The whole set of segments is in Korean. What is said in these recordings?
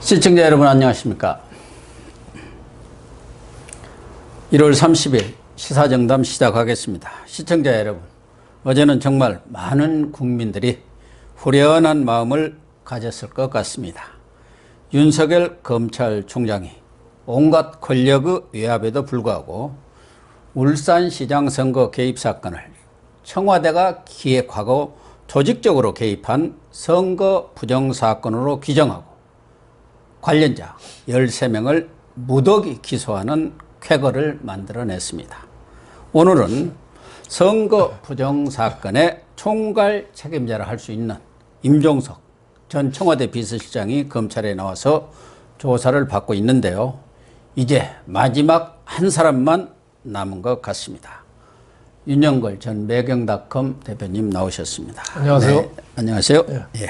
시청자 여러분 안녕하십니까. 1월 30일 시사정담 시작하겠습니다. 시청자 여러분, 어제는 정말 많은 국민들이 후련한 마음을 가졌을 것 같습니다. 윤석열 검찰총장이 온갖 권력의 외압에도 불구하고 울산시장 선거 개입 사건을 청와대가 기획하고 조직적으로 개입한 선거 부정사건으로 규정하고 관련자 13명을 무더기 기소하는 쾌거를 만들어냈습니다. 오늘은 선거 부정사건의 총괄 책임자를 할 수 있는 임종석 전 청와대 비서실장이 검찰에 나와서 조사를 받고 있는데요. 이제 마지막 한 사람만 남은 것 같습니다. 윤영걸 전 매경닷컴 대표님 나오셨습니다. 안녕하세요. 네, 안녕하세요. 예.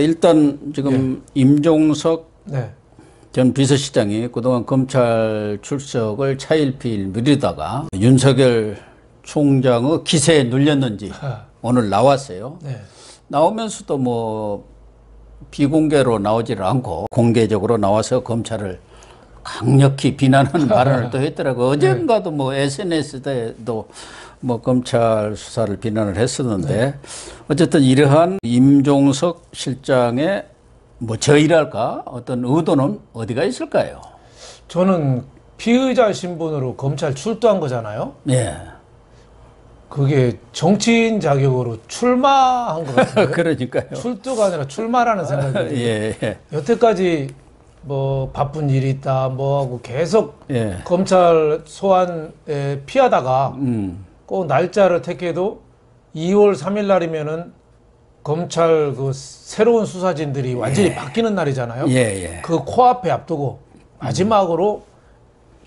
일단 지금 임종석 네. 전 비서실장이 그동안 검찰 출석을 차일피일 미루다가 윤석열 총장의 기세에 눌렸는지 오늘 나왔어요. 네. 나오면서도 뭐 비공개로 나오지를 않고 공개적으로 나와서 검찰을 강력히 비난하는 발언을 또 했더라고요. 어젠가도 뭐 SNS에도 뭐 검찰 수사를 비난을 했었는데 어쨌든 이러한 임종석 실장의 뭐 저희랄까 어떤 의도는 어디가 있을까요? 저는 피의자 신분으로 검찰 출두한 거잖아요. 예. 그게 정치인 자격으로 출마한 것 같아요. 그러니까요. 출두가 아니라 출마라는 생각이 들어요. 예. 여태까지 뭐 바쁜 일이 있다 뭐 하고 계속 예. 검찰 소환에 피하다가 꼭 날짜를 택해도 2월 3일 날이면은 검찰 그 새로운 수사진들이 완전히 바뀌는 날이잖아요. 예. 그 코앞에 앞두고 마지막으로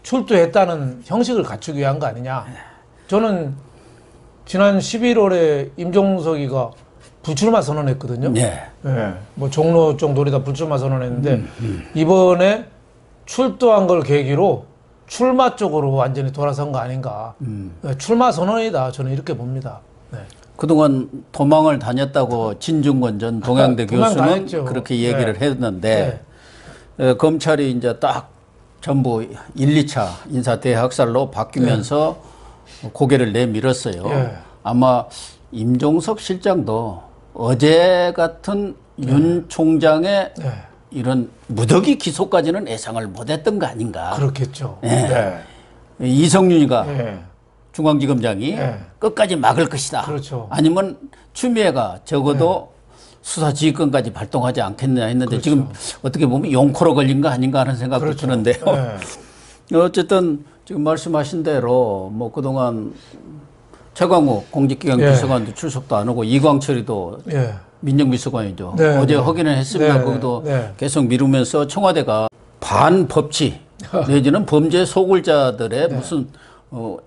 출두했다는 형식을 갖추기 위한 거 아니냐. 저는 지난 11월에 임종석이가 불출마 선언했거든요. 예. 네. 뭐 종로 쪽 노리다 불출마 선언했는데 이번에 출두한 걸 계기로 출마 쪽으로 완전히 돌아선 거 아닌가. 네, 출마 선언이다. 저는 이렇게 봅니다. 네. 그동안 도망을 다녔다고 진중권 전 동양대 교수는 다녔죠. 그렇게 얘기를 네. 했는데 검찰이 이제 딱 전부 1, 2차 인사 대학살로 바뀌면서 고개를 내밀었어요. 예. 아마 임종석 실장도 어제 같은 윤 총장의 이런 무더기 기소까지는 예상을 못했던 거 아닌가. 그렇겠죠. 이성윤이가 중앙지검장이 네. 끝까지 막을 것이다. 그렇죠. 아니면 추미애가 적어도 수사 지휘권까지 발동하지 않겠냐 했는데 그렇죠. 지금 어떻게 보면 용코로 걸린 거 아닌가 하는 생각도 그렇죠. 드는데요. 어쨌든 지금 말씀하신 대로 뭐 그동안 최광욱 공직기강 비서관도 출석도 안 하고 이광철이도 민정비서관이죠. 네. 어제 확인을 했습니다. 네. 거기도 네. 계속 미루면서 청와대가 반법치 내지는 범죄 소굴자들의 무슨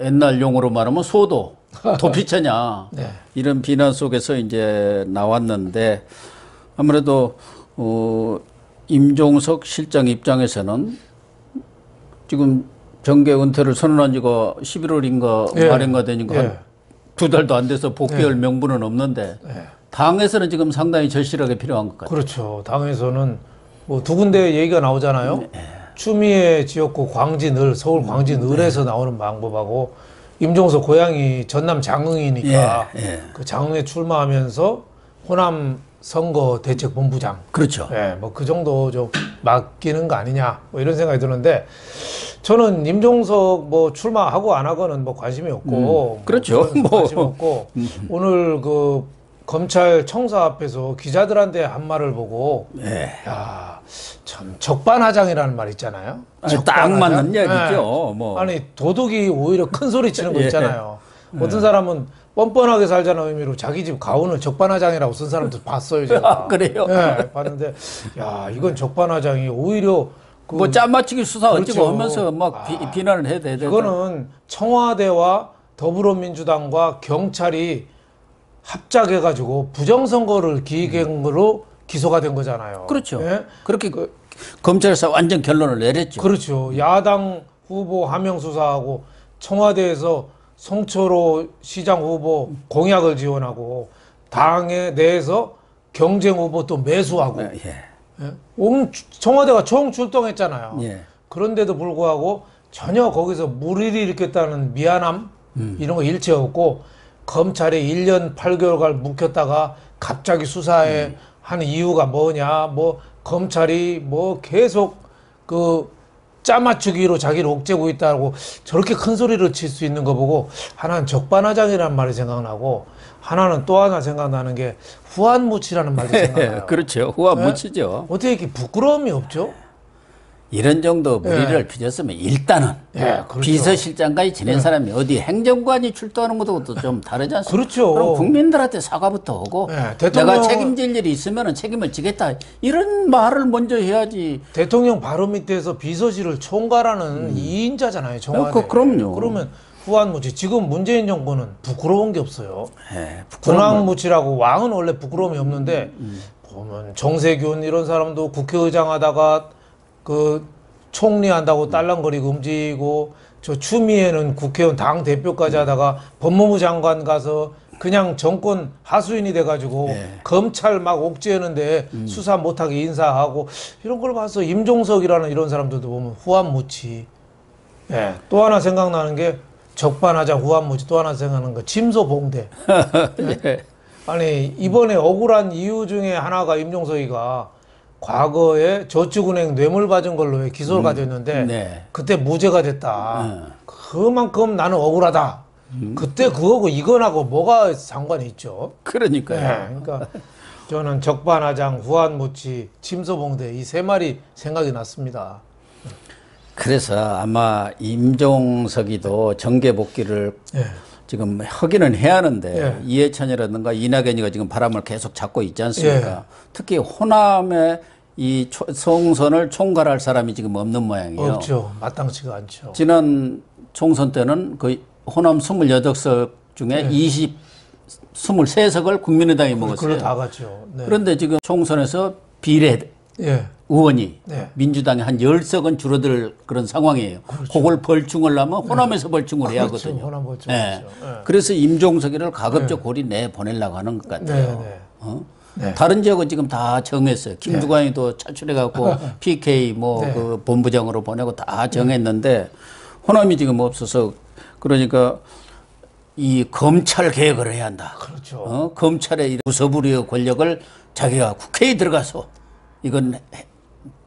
옛날 용어로 말하면 소도 도피처냐 이런 비난 속에서 이제 나왔는데 아무래도 임종석 실장 입장에서는 지금 정계 은퇴를 선언한 지가 11월인가 말인가 되니까 한 2달도 안 돼서 복귀할 명분은 없는데 당에서는 지금 상당히 절실하게 필요한 것 같아요. 그렇죠. 당에서는 뭐 두 군데 얘기가 나오잖아요. 추미애 지역구 광진을 서울 광진을에서 나오는 방법하고 임종석 고향이 전남 장흥이니까 그 장흥에 출마하면서 호남 선거 대책본부장. 그렇죠. 뭐 그 정도 좀 맡기는 거 아니냐 뭐 이런 생각이 드는데 저는 임종석 뭐 출마하고 안 하고는 뭐 관심이 없고 그렇죠. 뭐 관심 없고 오늘 그 검찰 청사 앞에서 기자들한테 한 말을 보고 야, 참 적반하장이라는 말 있잖아요. 딱 맞는 얘기죠. 뭐. 아니 도둑이 오히려 큰 소리 치는 거 있잖아요. 어떤 사람은 뻔뻔하게 살자는 의미로 자기 집 가훈을 적반하장이라고 쓴 사람도 봤어요. 제가. 그래요? 봤는데 야 이건 적반하장이 오히려 뭐 짠맞추기 수사 어찌고 그렇죠. 하면서 막 비난을 해야 돼. 이거는 청와대와 더불어민주당과 경찰이 합작해가지고 부정선거를 기획한 거로 기소가 된 거잖아요. 그렇죠. 그렇게 검찰에서 완전 결론을 내렸죠. 그렇죠. 야당 후보 하명 수사하고 청와대에서 송철호 시장 후보 공약을 지원하고 당에 내에서 경쟁 후보 또 매수하고 예? 청와대가 총 출동했잖아요. 예. 그런데도 불구하고 전혀 거기서 물의를 일으켰다는 미안함 이런 거 일체 없고 검찰이 1년 8개월간 묵혔다가 갑자기 수사에 하는 이유가 뭐냐, 뭐 검찰이 뭐 계속 그 짜맞추기로 자기를 옥죄고 있다고 저렇게 큰 소리를 칠 수 있는 거 보고 하나는 적반하장이라는 말이 생각나고 하나는 또 하나 생각나는 게 후한무치라는 말이 생각나요. 그렇죠. 후한무치죠. 어떻게 이렇게 부끄러움이 없죠? 이런 정도 무리를 빚었으면 일단은 그렇죠. 비서실장까지 지낸 사람이 어디 행정관이 출두하는 것도 좀 다르지 않습니까? 그렇죠. 그럼 국민들한테 사과부터 하고 내가 책임질 일이 있으면 책임을 지겠다 이런 말을 먼저 해야지. 대통령 바로 밑에서 비서실을 총괄하는 2인자잖아요. 청와대. 그럼요. 그러면 후한무치. 지금 문재인 정부는 부끄러운 게 없어요. 부끄러운 군왕무치라고 왕은 원래 부끄러움이 없는데 보면 정세균 이런 사람도 국회의장 하다가 그 총리한다고 딸랑거리고 움직이고 저 추미애는 국회의원 당 대표까지 하다가 법무부 장관 가서 그냥 정권 하수인이 돼가지고 검찰 막 옥죄는데 수사 못하게 인사하고 이런 걸 봐서 임종석이라는 이런 사람들도 보면 후한무치. 또 하나 생각나는 게 적반하장 후한무치. 또 하나 생각나는 거 침소봉대. 아니 이번에 억울한 이유 중에 하나가 임종석이가 과거에 저축은행 뇌물 받은 걸로 왜 기소를 가졌는데 그때 무죄가 됐다. 그만큼 나는 억울하다. 그때 그거고 이건하고 뭐가 상관이 있죠? 그러니까요. 그러니까 저는 적반하장, 후한무치, 침소봉대 이 세 말이 생각이 났습니다. 그래서 아마 임종석이도 정계 복귀를 지금 하기는 해야 하는데 이해찬이라든가 이낙연이가 지금 바람을 계속 잡고 있지 않습니까? 특히 호남의 이 총선을 총괄할 사람이 지금 없는 모양이에요. 없죠. 마땅치가 않죠. 지난 총선 때는 그 호남 28석 중에 23석을 국민의당이 먹었어요. 그걸로 다 갔죠. 그런데 지금 총선에서 비례 의원이 민주당의 한 10석은 줄어들 그런 상황이에요. 그걸 벌충을 하면 호남에서 벌충을 해야 하거든요. 호남 벌충. 그래서 임종석이를 가급적 고리 내보내려고 하는 것 같아요. 다른 지역은 지금 다 정했어요. 김두관이도 차출해갖고 PK 그 본부장으로 보내고 다 정했는데 호남이 지금 없어서 그러니까 이 검찰 개혁을 해야 한다. 그렇죠. 검찰의 부서부리의 권력을 자기가 국회에 들어가서 이건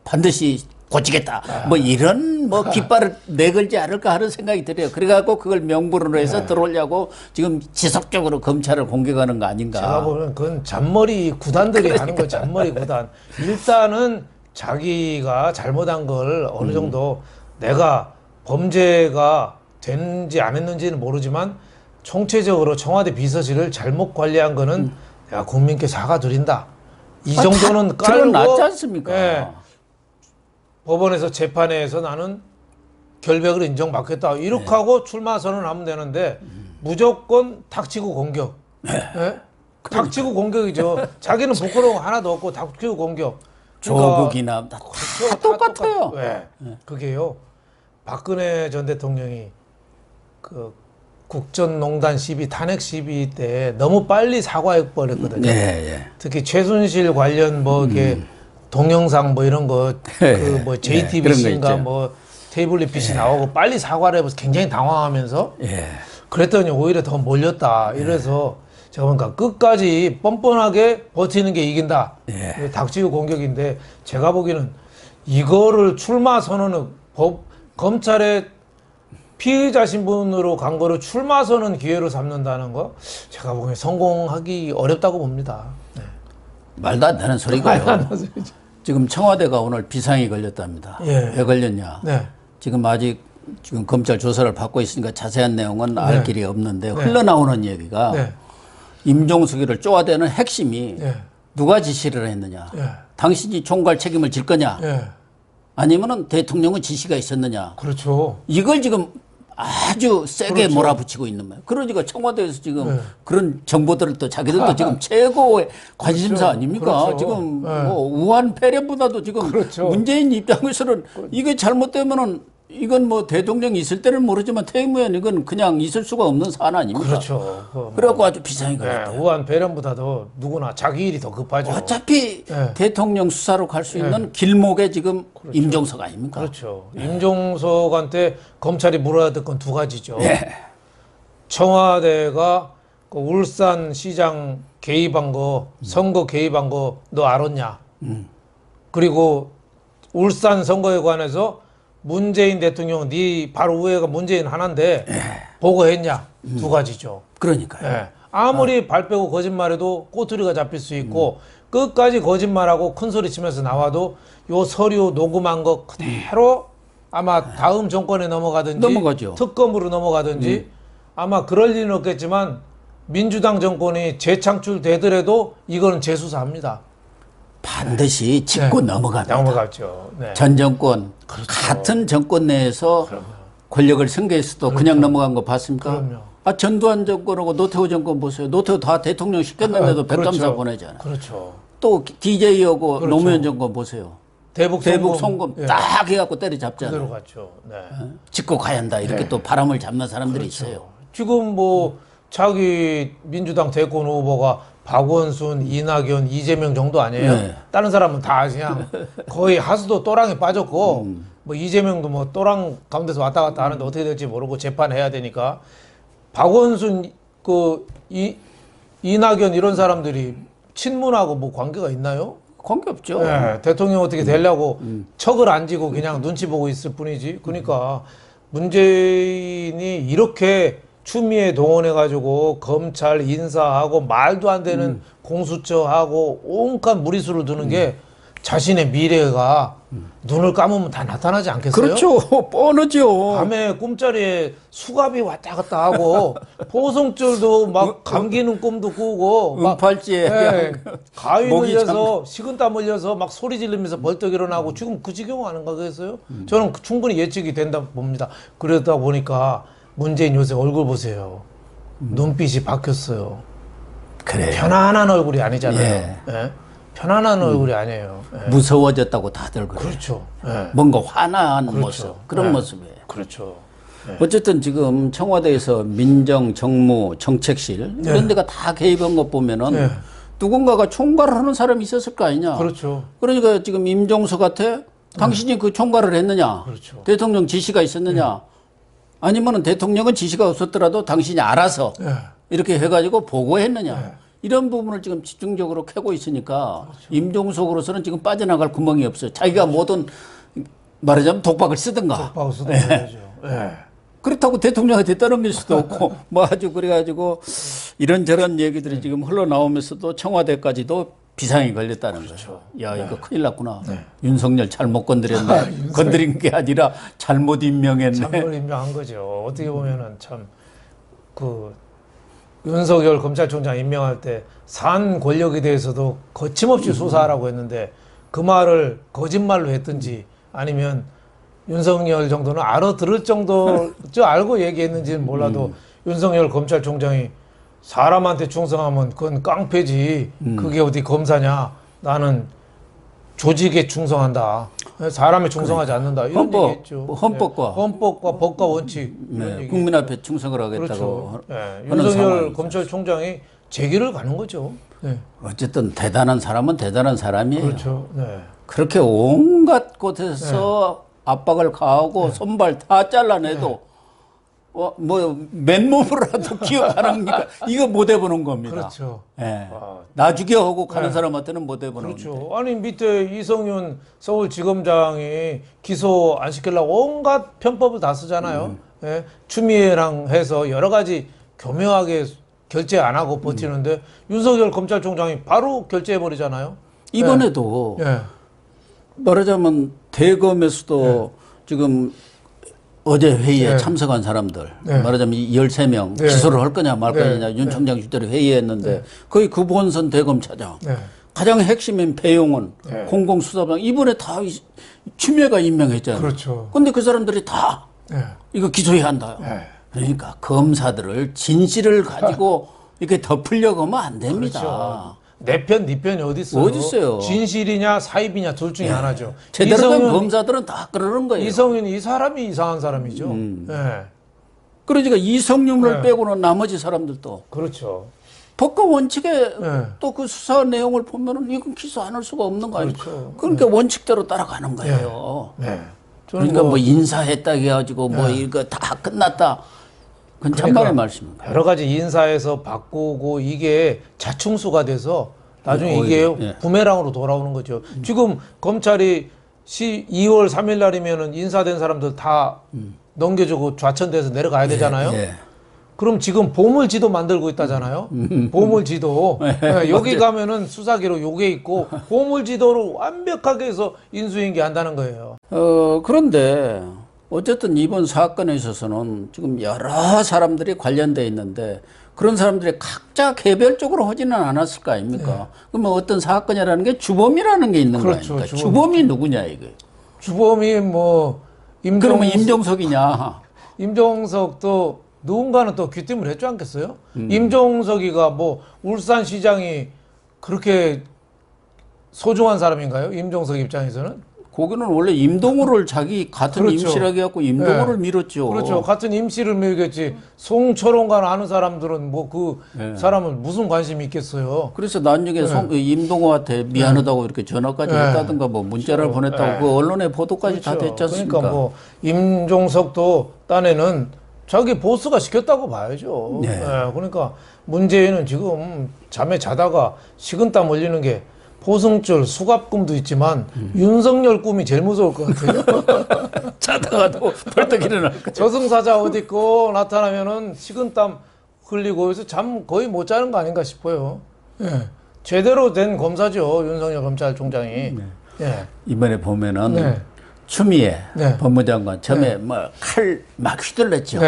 반드시 고치겠다. 뭐 이런 깃발을 내걸지 않을까 하는 생각이 들어요. 그래갖고 그걸 명분으로 해서 들어오려고 지금 지속적으로 검찰을 공격하는 거 아닌가. 제가 보는 그건 잔머리 구단들이 하는 거 잔머리 구단. 일단은 자기가 잘못한 걸 어느 정도 내가 범죄가 됐는지 안 했는지는 모르지만 총체적으로 청와대 비서실을 잘못 관리한 거는 내가 국민께 사과드린다. 이 정도는 깔고 드러났지 않습니까? 법원에서 재판에서 나는 결백을 인정받겠다. 이렇게 하고 출마 선언하면 되는데 무조건 닥치고 공격. 닥치고 공격이죠. 자기는 부끄러운 거 하나도 없고 닥치고 공격. 조국이나 다 똑같아요. 그게요. 박근혜 전 대통령이 그 국정농단 시비, 탄핵 시비 때 너무 빨리 사과해 버렸거든요. 특히 최순실 관련 이렇게 동영상 이런 거, JTBC인가 태블릿 PC 나오고 빨리 사과를 해서 굉장히 당황하면서 그랬더니 오히려 더 몰렸다. 이래서 제가 보니까 끝까지 뻔뻔하게 버티는 게 이긴다. 닥치고 공격인데 제가 보기에는 이거를 출마 선언을 검찰의 피의자 신분으로 간 거를 출마 선언 기회로 삼는다는 거 제가 보기엔 성공하기 어렵다고 봅니다. 말도 안 되는 소리고요. 지금 청와대가 오늘 비상이 걸렸답니다. 왜 걸렸냐? 지금 아직 검찰 조사를 받고 있으니까 자세한 내용은 알 길이 없는데 흘러나오는 얘기가 임종석이를 쪼아대는 핵심이 누가 지시를 했느냐? 당신이 총괄 책임을 질 거냐? 아니면은 대통령은 지시가 있었느냐? 그렇죠. 이걸 지금 아주 세게 몰아붙이고 있는 거예요. 그러니까 청와대에서 지금 그런 정보들을 또 자기들도 지금 최고의 관심사 아닙니까? 지금 우한 폐렴보다도 지금 문재인 입장에서는 이게 잘못되면은 이건 뭐 대통령이 있을 때는 모르지만 퇴임후에는 이건 그냥 있을 수가 없는 사안 아닙니까? 그렇죠. 그래갖고 아주 비상이 걸렸다. 우한 배령보다도 누구나 자기 일이 더 급하죠. 어차피 대통령 수사로 갈 수 있는 길목에 지금 임종석 아닙니까? 그렇죠. 임종석한테 검찰이 물어야 될 건 두 가지죠. 청와대가 그 울산시장 개입한 거, 선거 개입한 거 너 알았냐? 그리고 울산 선거에 관해서 문재인 대통령 네 바로 우회가 문재인 하나인데 보고했냐? 두 가지죠. 그러니까요. 아무리 발 빼고 거짓말해도 꼬투리가 잡힐 수 있고 끝까지 거짓말하고 큰 소리 치면서 나와도 요 서류 녹음한 거 그대로 아마 다음 정권에 넘어가죠. 특검으로 넘어가든지 아마 그럴 일은 없겠지만 민주당 정권이 재창출되더라도 이거는 재수사합니다. 반드시 짚고 넘어갑니다. 넘어갔죠. 전 정권 같은 정권 내에서 권력을 승계했어도 그냥 넘어간 거 봤습니까? 그럼요. 전두환 정권하고 노태우 정권 보세요. 노태우 다 대통령 시켰는데도 백감사 보내잖아요. 그렇죠. 또 DJ하고 노무현 정권 보세요. 대북 송금 딱 해갖고 때려잡잖아요. 그대로 갔죠. 짚고 가야 한다. 이렇게 또 바람을 잡는 사람들이 있어요. 지금 뭐 자기 민주당 대권 후보가 박원순, 이낙연, 이재명 정도 아니에요? 다른 사람은 다 그냥 거의 하수도 또랑에 빠졌고 뭐 이재명도 뭐 또랑 가운데서 왔다 갔다 하는데 어떻게 될지 모르고 재판해야 되니까 박원순 이낙연 이런 사람들이 친문하고 뭐 관계가 있나요? 관계 없죠. 대통령 어떻게 되려고 척을 안 지고 그냥 눈치 보고 있을 뿐이지. 그러니까 문재인이 이렇게 추미애 동원해가지고 검찰 인사하고 말도 안 되는 공수처하고 온갖 무리수를 두는 게 자신의 미래가 눈을 감으면 다 나타나지 않겠어요? 그렇죠. 뻔하죠. 밤에 꿈자리에 수갑이 왔다 갔다 하고 포송줄도 막 감기는 꿈도 꾸고 막 팔찌에 가위 늘려서 식은땀 흘려서 막 소리 지르면서 벌떡 일어나고 지금 그 지경 아닌가 그랬어요? 저는 충분히 예측이 된다 봅니다. 그러다 보니까 문재인 요새 얼굴 보세요. 눈빛이 바뀌었어요. 그래. 편안한 얼굴이 아니잖아요. 편안한 얼굴이 아니에요. 무서워졌다고 다들 그래요. 그렇죠. 뭔가 환한 모습. 그런 모습이에요. 그렇죠. 어쨌든 지금 청와대에서 민정, 정무, 정책실 이런 데가 다 개입한 것 보면은 누군가가 총괄을 하는 사람이 있었을 거 아니냐. 그렇죠. 그러니까 지금 임종석한테 당신이 그 총괄을 했느냐. 그렇죠. 대통령 지시가 있었느냐. 아니면은 대통령은 지시가 없었더라도 당신이 알아서 이렇게 해가지고 보고했느냐. 이런 부분을 지금 집중적으로 캐고 있으니까 임종석으로서는 지금 빠져나갈 구멍이 없어요. 자기가 모든 말하자면 독박을 쓰든가. 독박을 쓰든가 그러죠. 그렇다고 대통령한테 떠넘길 수도 없고 뭐 아주 그래가지고 이런저런 얘기들이 지금 흘러나오면서도 청와대까지도 비상이 걸렸다는 거죠. 야 이거 큰일 났구나. 윤석열 잘못 건드렸네. 건드린 게 아니라 잘못 임명했네. 잘못 임명한 거죠. 어떻게 보면은 참 그 윤석열 검찰총장 임명할 때 산 권력에 대해서도 거침없이 수사하라고 했는데 그 말을 거짓말로 했든지 아니면 윤석열 정도는 알아들을 정도 알고 얘기했는지는 몰라도 윤석열 검찰총장이 사람한테 충성하면 그건 깡패지. 그게 어디 검사냐. 나는 조직에 충성한다. 사람에 충성하지 않는다. 이런 얘기했죠. 헌법과 법과 원칙. 국민 앞에 충성을 하겠다고. 그렇죠. 윤석열 검찰총장이 제기를 가는 거죠. 어쨌든 대단한 사람은 대단한 사람이에요. 그렇죠. 그렇게 온갖 곳에서 압박을 가하고 손발 다 잘라내도 뭐 맨몸으로라도 기억하는 거니까 이거 못 해보는 겁니다. 그렇죠. 나 죽여하고 가는 사람한테는 못 해보는 그렇죠. 건데. 아니 밑에 이성윤 서울지검장이 기소 안 시키려고 온갖 편법을 다 쓰잖아요. 추미애랑 해서 여러 가지 교묘하게 결재 안 하고 버티는데 윤석열 검찰총장이 바로 결재해버리잖아요. 이번에도 말하자면 대검에서도 지금 어제 회의에 참석한 사람들 말하자면 13명 기소를 할 거냐 말 거냐 윤 총장 주대로 회의했는데 거의 그 본선 대검차장 가장 핵심인 배용원 공공수사방 이번에 다 추미애가 임명했잖아요. 그렇죠. 근데 그 사람들이 다 이거 기소해야 한다. 그러니까 검사들을 진실을 가지고 이렇게 덮으려고 하면 안 됩니다. 그렇죠. 내 편, 네 편이 어디 있어요? 어디 있어요? 진실이냐 사입이냐 둘 중에 하나죠. 제대로 된 검사들은 다 그러는 거예요. 이성윤 이 사람이 이상한 사람이죠. 예. 그러니까 이성윤을 빼고는 나머지 사람들도 그렇죠. 법과 원칙에 네. 또 그 수사 내용을 보면은 이건 기소 안 할 수가 없는 거 아닙니까? 그렇죠. 그러니까 원칙대로 따라가는 거예요. 네. 그러니까 뭐 인사했다 해가지고 뭐 이거 다 끝났다. 그건 참말의 말씀입니다. 여러 가지 인사에서 바꾸고 이게 자충수가 돼서 나중에 이게 부메랑으로 돌아오는 거죠. 지금 검찰이 2월 3일 날이면은 인사된 사람들 다 넘겨주고 좌천돼서 내려가야 되잖아요. 그럼 지금 보물지도 만들고 있다잖아요. 보물지도. 여기 가면은 수사기록 요게 있고 보물지도를 완벽하게 해서 인수인계 한다는 거예요. 그런데 어쨌든 이번 사건에 있어서는 지금 여러 사람들이 관련돼 있는데 그런 사람들이 각자 개별적으로 하지는 않았을 거 아닙니까? 그러면 어떤 사건이라는 게 주범이라는 게 있는 그렇죠, 거 아닙니까? 주범이 누구냐 이게. 주범이 뭐 그러면 임종석이냐? 임종석도 누군가는 또 귀띔을 했지 않겠어요? 임종석이가 뭐 울산시장이 그렇게 소중한 사람인가요? 임종석 입장에서는? 거기는 원래 임동호를 자기 같은 그렇죠. 임씨라고 해갖고 임동호를 밀었죠. 그렇죠. 같은 임씨를 밀겠지. 송철홍관 아는 사람들은 뭐 그 사람은 무슨 관심이 있겠어요. 그래서 나중에 임동호한테 미안하다고 이렇게 전화까지 했다든가 뭐 문자를 보냈다고 그 언론의 보도까지 다 됐지 않습니까? 그러니까 뭐 임종석도 딴에는 자기 보스가 시켰다고 봐야죠. 그러니까 문재인은 지금 잠에 자다가 식은땀 흘리는 게 포승줄, 수갑꿈도 있지만 윤석열 꿈이 제일 무서울 것 같아요. 자다가도 벌떡 일어날 거예요. 저승사자 어디 있고 나타나면은 식은땀 흘리고 그래서 잠 거의 못 자는 거 아닌가 싶어요. 제대로 된 검사죠, 윤석열 검찰총장이. 이번에 보면은 추미애 법무장관 처음에 뭐 칼 막 휘둘렀죠.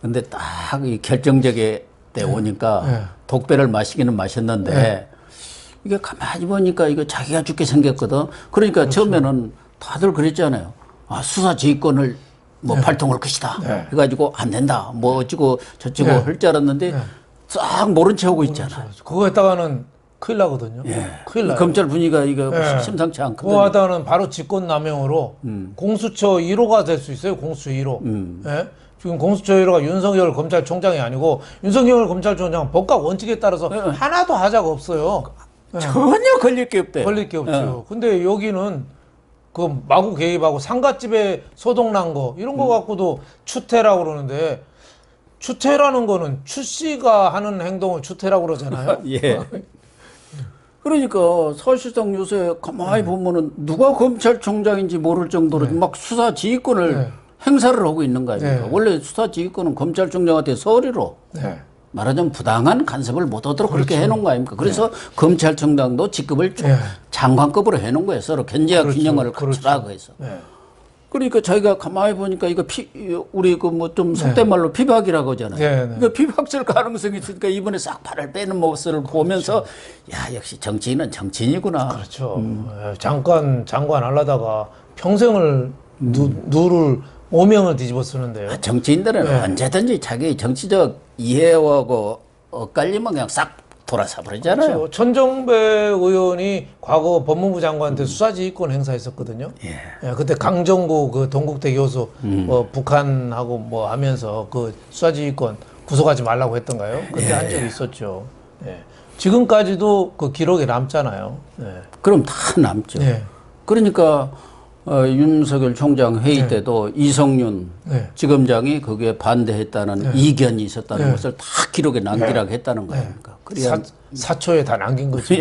근데 딱 이 결정적에 때 오니까 독배를 마시기는 마셨는데 이게 가만히 보니까 이거 자기가 죽게 생겼거든. 그러니까 처음에는 다들 그랬잖아요. 아, 수사 지휘권을 뭐 발동할 것이다. 해가지고 안 된다. 뭐 어찌고 저찌고 할 줄 알았는데 싹 모른 체 하고 있잖아. 그거 했다가는 큰일 나거든요. 큰일 나요. 검찰 분위기가 이거 심상치 않거든요. 그거 하다가는 바로 직권남용으로 공수처 1호가 될 수 있어요. 공수처 1호. 지금 공수처 1호가 윤석열 검찰총장이 아니고 윤석열 검찰총장은 법과 원칙에 따라서 하나도 하자가 없어요. 전혀 걸릴 게 없대요. 걸릴 게 없죠. 근데 여기는 그 마구 개입하고 상갓집에 소독난 거 이런 거 갖고도 추태라고 그러는데 추태라는 거는 추 씨가 하는 행동을 추태라고 그러잖아요. 그러니까 사실상 요새 가만히 보면은 누가 검찰총장인지 모를 정도로 막 수사 지휘권을 행사를 하고 있는 거 아닙니까? 원래 수사 지휘권은 검찰총장한테 서류로 말하자면 부당한 간섭을 못 하도록 그렇게 해놓은 거 아닙니까? 그래서 검찰총장도 직급을 장관급으로 해놓은 거예요. 서로 견제와 균형을 갖추라고 해서. 그러니까 자기가 가만히 보니까 이거 우리 그 뭐 좀 속된 말로 피박이라고 하잖아요. 이거 피박질 가능성이 있으니까 이번에 싹 팔을 빼는 모습을 보면서 야, 역시 정치인은 정치인이구나. 그렇죠. 장관 하려다가 평생을 누를 오명을 뒤집어 쓰는데요. 정치인들은 언제든지 자기 정치적 이해하고 엇갈리면 그냥 싹 돌아서 버리잖아요. 그렇죠. 천정배 의원이 과거 법무부 장관한테 수사지휘권 행사했었거든요. 그때 강정구 그 동국대 교수 북한하고 뭐 하면서 그 수사지휘권 구속하지 말라고 했던가요? 그때 한 적이 있었죠. 지금까지도 그 기록에 남잖아요. 그럼 다 남죠. 그러니까 윤석열 총장 회의 때도 이성윤 지검장이 거기에 반대했다는 이견이 있었다는 것을 다 기록에 남기라고 했다는 거 아닙니까? 사초에 다 남긴 거죠.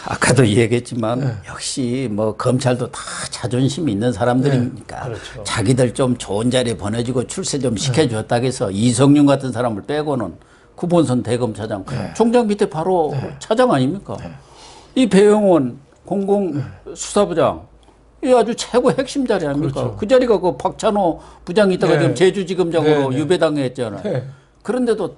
아까도 얘기했지만 역시 뭐 검찰도 다 자존심이 있는 사람들이니까 자기들 좀 좋은 자리에 보내주고 출세 좀 시켜줬다고 해서 이성윤 같은 사람을 빼고는 구본선 대검차장 총장 밑에 바로 차장 아닙니까? 이 배영원 공공수사부장 이 아주 최고 핵심 자리 아닙니까? 그 자리가 그 박찬호 부장이 있다가 지금 제주지검장으로 유배당했잖아요. 그런데도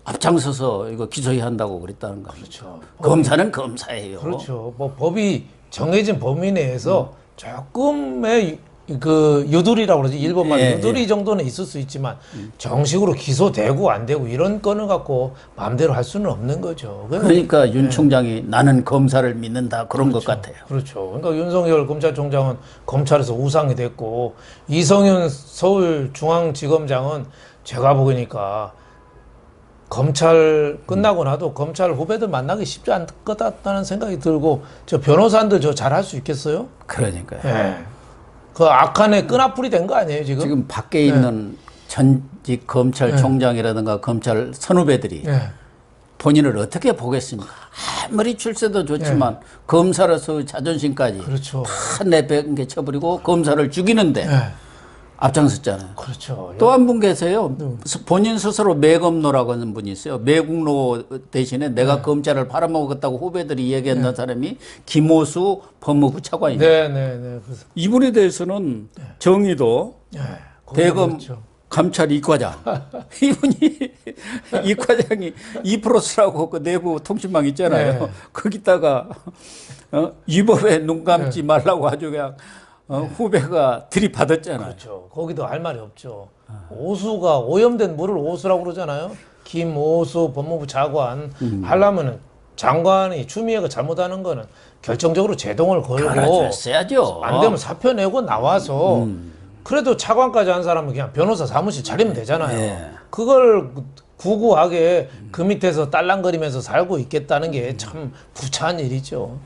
앞장서서 이거 기소해야 한다고 그랬다는 거죠. 검사는 검사예요. 그렇죠. 뭐 법이 정해진 범위 내에서 조금의 그 유두리라고 그러지 일본말 유두리 정도는 있을 수 있지만 정식으로 기소되고 안 되고 이런 건을 갖고 마음대로 할 수는 없는 거죠. 그러니까 윤 총장이 나는 검사를 믿는다 그런 것 같아요. 그렇죠. 그러니까 윤석열 검찰총장은 검찰에서 우상이 됐고 이성윤 서울중앙지검장은 제가 보니까 검찰 끝나고 나도 검찰 후배들 만나기 쉽지 않을 것 같다는 생각이 들고 저 변호사들 저 잘할 수 있겠어요? 그러니까요. 네. 그 악한의 끈앞풀이 된 거 아니에요 지금? 지금 밖에 있는 전직 검찰총장이라든가 검찰 선후배들이 본인을 어떻게 보겠습니까? 아무리 출세도 좋지만 검사로서 자존심까지 그렇죠. 다 내팽개 쳐버리고 검사를 죽이는데 앞장섰잖아요. 그렇죠. 또 한 분 계세요. 본인 스스로 매검노라고 하는 분이 있어요. 매국노 대신에 내가 검찰을 팔아먹었다고 후배들이 얘기했던 사람이 김호수 법무부 차관입니다. 네네네. 이분에 대해서는 정의도 대검 감찰 이과장 이분이 이과장이 이프로스라고 그 내부 통신망 있잖아요. 거기다가 위법에 눈 감지 말라고 아주 그냥 후배가 들이받았잖아요. 그렇죠. 거기도 할 말이 없죠. 오수가 오염된 물을 오수라고 그러잖아요. 김오수 법무부 차관 하려면은 장관이 추미애가 잘못하는 거는 결정적으로 제동을 걸고 했어야죠. 안 되면 사표 내고 나와서 그래도 차관까지 한 사람은 그냥 변호사 사무실 차리면 되잖아요. 그걸 구구하게 그 밑에서 딸랑거리면서 살고 있겠다는 게 참 부차한 일이죠.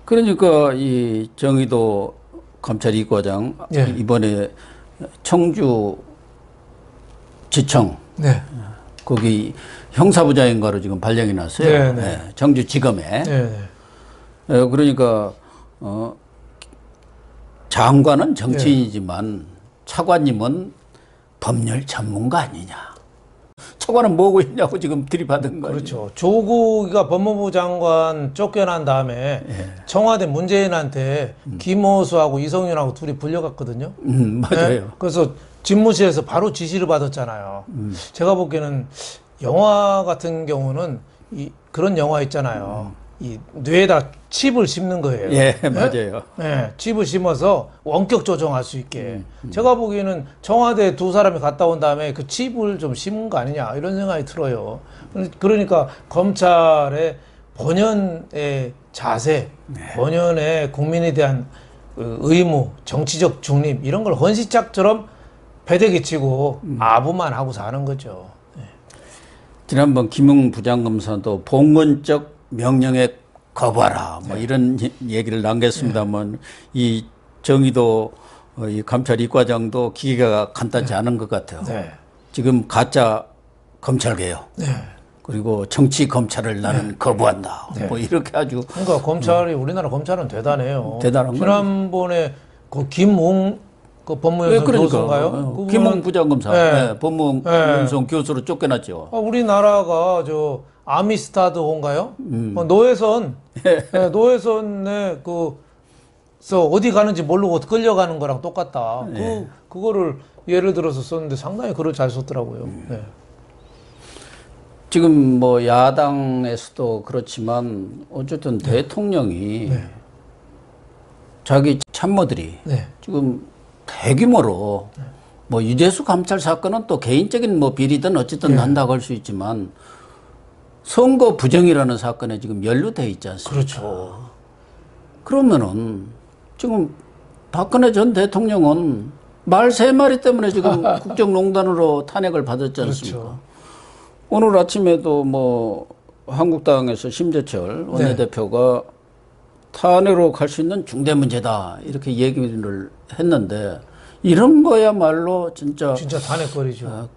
그러니까 이 정의도 검찰 이과장 이번에 청주 지청 거기 형사부장인가로 지금 발령이 났어요. 청주지검에. 그러니까 장관은 정치인이지만 차관님은 법률 전문가 아니냐. 차관은 뭐고 있냐고 지금 들이받은 거예요. 그렇죠. 조국이가 법무부 장관 쫓겨난 다음에 청와대 문재인한테 김호수하고 이성윤하고 둘이 불려갔거든요. 맞아요. 그래서 집무실에서 바로 지시를 받았잖아요. 제가 보기에는 영화 같은 경우는 그런 영화 있잖아요. 이 뇌에다 칩을 심는 거예요. 맞아요. 칩을 심어서 원격 조정할 수 있게. 제가 보기에는 청와대 두 사람이 갔다 온 다음에 그 칩을 좀 심은 거 아니냐 이런 생각이 들어요. 그러니까 검찰의 본연의 자세, 본연의 국민에 대한 의무, 정치적 중립 이런 걸 헌시짝처럼 패대기 치고 아부만 하고 사는 거죠. 지난번 김웅 부장검사도 봉건적 명령에 거부하라 뭐 이런 얘기를 남겼습니다만 이 정의도 이 감찰 이과장도 기계가 간단치 않은 것 같아요. 지금 가짜 검찰개혁 그리고 정치 검찰을 나는 거부한다. 뭐 이렇게 아주 그러니까 검찰이 우리나라 검찰은 대단해요. 대단한 거예요. 지난번에 그 김웅 그 법무연수원 교수인가요? 김웅 부장검사 법무연수원 교수로 쫓겨났죠. 우리나라가 저 아미스타드호인가요? 노회선 노회선에 그서 어디 가는지 모르고 끌려가는 거랑 똑같다. 그거를 예를 들어서 썼는데 상당히 글을 잘 썼더라고요. 지금 뭐 야당에서도 그렇지만 어쨌든 대통령이 자기 참모들이 지금 대규모로 뭐 유재수 감찰 사건은 또 개인적인 뭐 비리든 어쨌든 한다고 할 수 있지만 선거 부정이라는 사건에 지금 연루돼 있지 않습니까? 그렇죠. 그러면은 지금 박근혜 전 대통령은 말 세 마리 때문에 지금 국정농단으로 탄핵을 받았지 않습니까? 그렇죠. 오늘 아침에도 뭐 한국당에서 심재철 원내대표가 탄핵으로 갈 수 있는 중대 문제다 이렇게 얘기를 했는데 이런 거야말로 진짜 탄핵거리죠.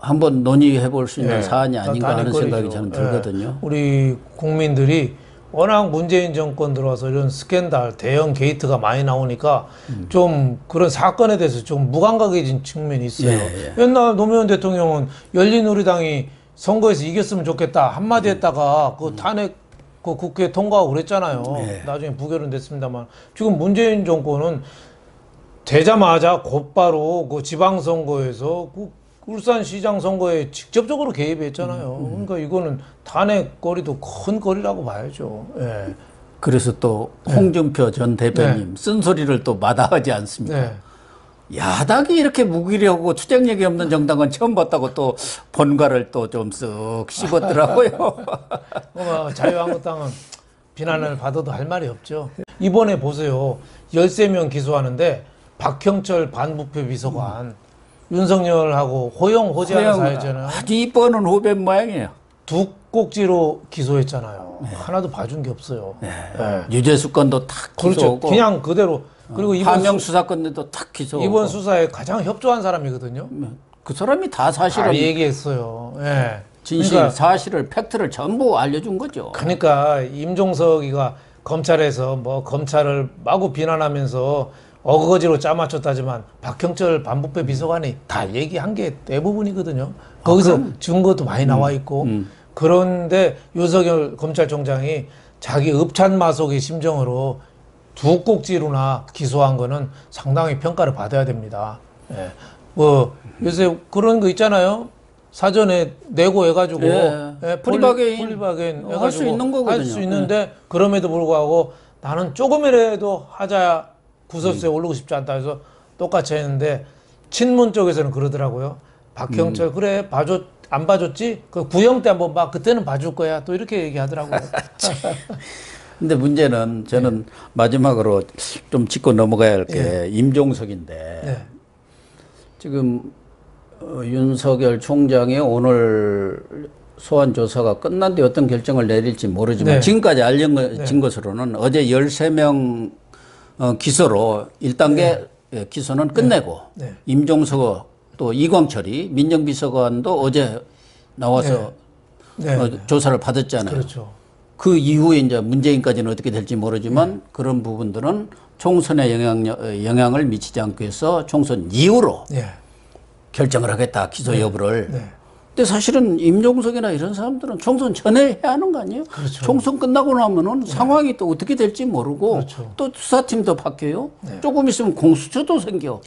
한번 논의해 볼 수 있는 사안이 아닌가 하는 생각이 저는 들거든요. 우리 국민들이 워낙 문재인 정권 들어와서 이런 스캔들, 대형 게이트가 많이 나오니까 좀 그런 사건에 대해서 좀 무감각해진 측면이 있어요. 옛날 노무현 대통령은 열린우리당이 선거에서 이겼으면 좋겠다 한마디 했다가 그 탄핵 그 국회 통과하고 그랬잖아요. 나중에 부결은 됐습니다만 지금 문재인 정권은 되자마자 곧바로 그 지방선거에서 그 울산시장 선거에 직접적으로 개입했잖아요. 그러니까 이거는 탄핵거리도 큰 거리라고 봐야죠. 그래서 또 홍준표 전 대표님 쓴소리를 또 마다하지 않습니까? 네. 야당이 이렇게 무기력하고 투쟁력이 없는 정당은 처음 봤다고 또 본가를 또 좀 쓱 씹었더라고요. 자유한국당은 비난을 받아도 할 말이 없죠. 이번에 보세요. 13명 기소하는데 박형철 반부패 비서관, 윤석열하고 호영호재하는 사이잖아요. 아주 이뻐하는 후배 모양이에요. 두 꼭지로 기소했잖아요. 하나도 봐준 게 없어요. 유재수 건도 탁 그렇죠. 기소하고 그냥 그대로. 그리고 하명 수사 건도 탁 기소하고 이번 수사에 가장 협조한 사람이거든요. 그 사람이 다 사실은 다 얘기했어요. 진실, 그러니까, 사실을 팩트를 전부 알려준 거죠. 그러니까 임종석이가 검찰에서 뭐 검찰을 마구 비난하면서 어거지로 짜맞췄다지만 박형철 반부패 비서관이 다 얘기한 게 대부분이거든요. 거기서 증거도 많이 나와 있고 그런데 윤석열 검찰총장이 자기 읍찬마속의 심정으로 두 꼭지로나 기소한 거는 상당히 평가를 받아야 됩니다. 뭐 요새 그런 거 있잖아요. 사전에 내고 해가지고 프리바게인 할 수 있는 거거든요. 할 수 있는데 그럼에도 불구하고 나는 조금이라도 하자 구설수에 오르고 싶지 않다 해서 똑같이 했는데 친문 쪽에서는 그러더라고요. 박형철 그래 봐줬 안 봐줬지? 그 구형 때 한번 봐. 그때는 봐줄 거야. 또 이렇게 얘기하더라고요. 근데 문제는 저는 마지막으로 좀 짚고 넘어가야 할 게 임종석인데 지금 윤석열 총장이 오늘 소환 조사가 끝난 뒤 어떤 결정을 내릴지 모르지만 지금까지 알려진 것으로는 어제 13명 기소로 1단계 기소는 끝내고 임종석 또 이광철이 민정비서관도 어제 나와서 조사를 받았잖아요. 그렇죠. 그 이후에 이제 문재인까지는 어떻게 될지 모르지만 그런 부분들은 총선에 영향을 미치지 않기 위해서 총선 이후로 결정을 하겠다, 기소 여부를. 근데 사실은 임종석이나 이런 사람들은 총선 전에 해야 하는 거 아니에요? 그렇죠. 총선 끝나고 나면은 상황이 또 어떻게 될지 모르고 또 수사팀도 바뀌어요. 조금 있으면 공수처도 생겨.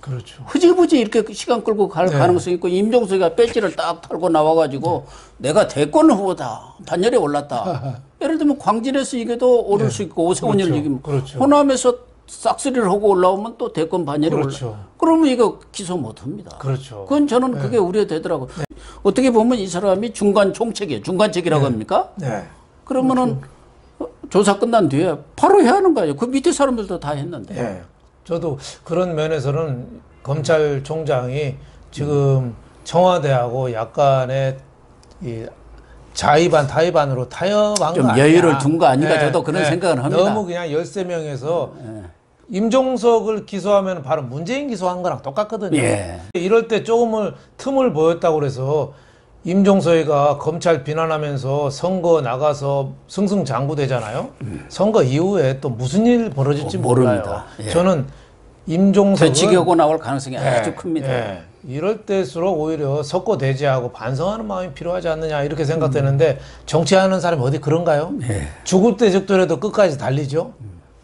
흐지부지 이렇게 시간 끌고 갈 가능성이 있고 임종석이가 배지를 딱 털고 나와가지고 내가 대권 후보다, 반열에 올랐다. 예를 들면 광진에서 이겨도 오를 수 있고 오세훈을 이기면 호남에서 싹쓸이를 하고 올라오면 또 대권 반열에 올라. 그러면 이거 기소 못 합니다. 그건 저는 그게 우려되더라고요. 어떻게 보면 이 사람이 중간 총책이에요. 중간책이라고 합니까? 그러면은 조사 끝난 뒤에 바로 해야 하는 거예요. 그 밑에 사람들도 다 했는데. 저도 그런 면에서는 검찰총장이 지금 청와대하고 약간의 이 자의반 타의반으로 타협한 좀 거 여유를 둔 거 아닌가 저도 그런 생각을 합니다. 너무 그냥 13명에서 임종석을 기소하면 바로 문재인 기소한 거랑 똑같거든요. 이럴 때 조금을 틈을 보였다고 그래서 임종석이가 검찰 비난하면서 선거 나가서 승승장구되잖아요. 선거 이후에 또 무슨 일 벌어질지 몰라요. 저는 임종석은 되치기하고 나올 가능성이 아주 큽니다. 이럴 때일수록 오히려 석고대죄하고 반성하는 마음이 필요하지 않느냐 이렇게 생각되는데 정치하는 사람이 어디 그런가요? 죽을 때 적더라도 끝까지 달리죠.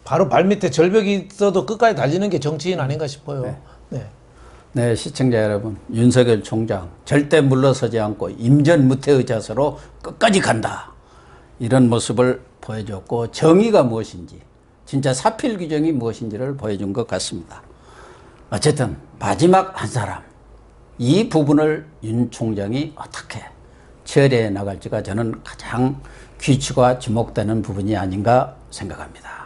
바로 발밑에 절벽이 있어도 끝까지 달리는 게 정치인 아닌가 싶어요. 네, 시청자 여러분, 윤석열 총장 절대 물러서지 않고 임전무태의 자세로 끝까지 간다. 이런 모습을 보여줬고 정의가 무엇인지, 진짜 사필 규정이 무엇인지를 보여준 것 같습니다. 어쨌든 마지막 한 사람, 이 부분을 윤 총장이 어떻게 처리해 나갈지가 저는 가장 귀추가 주목되는 부분이 아닌가 생각합니다.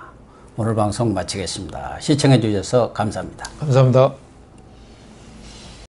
오늘 방송 마치겠습니다. 시청해 주셔서 감사합니다. 감사합니다.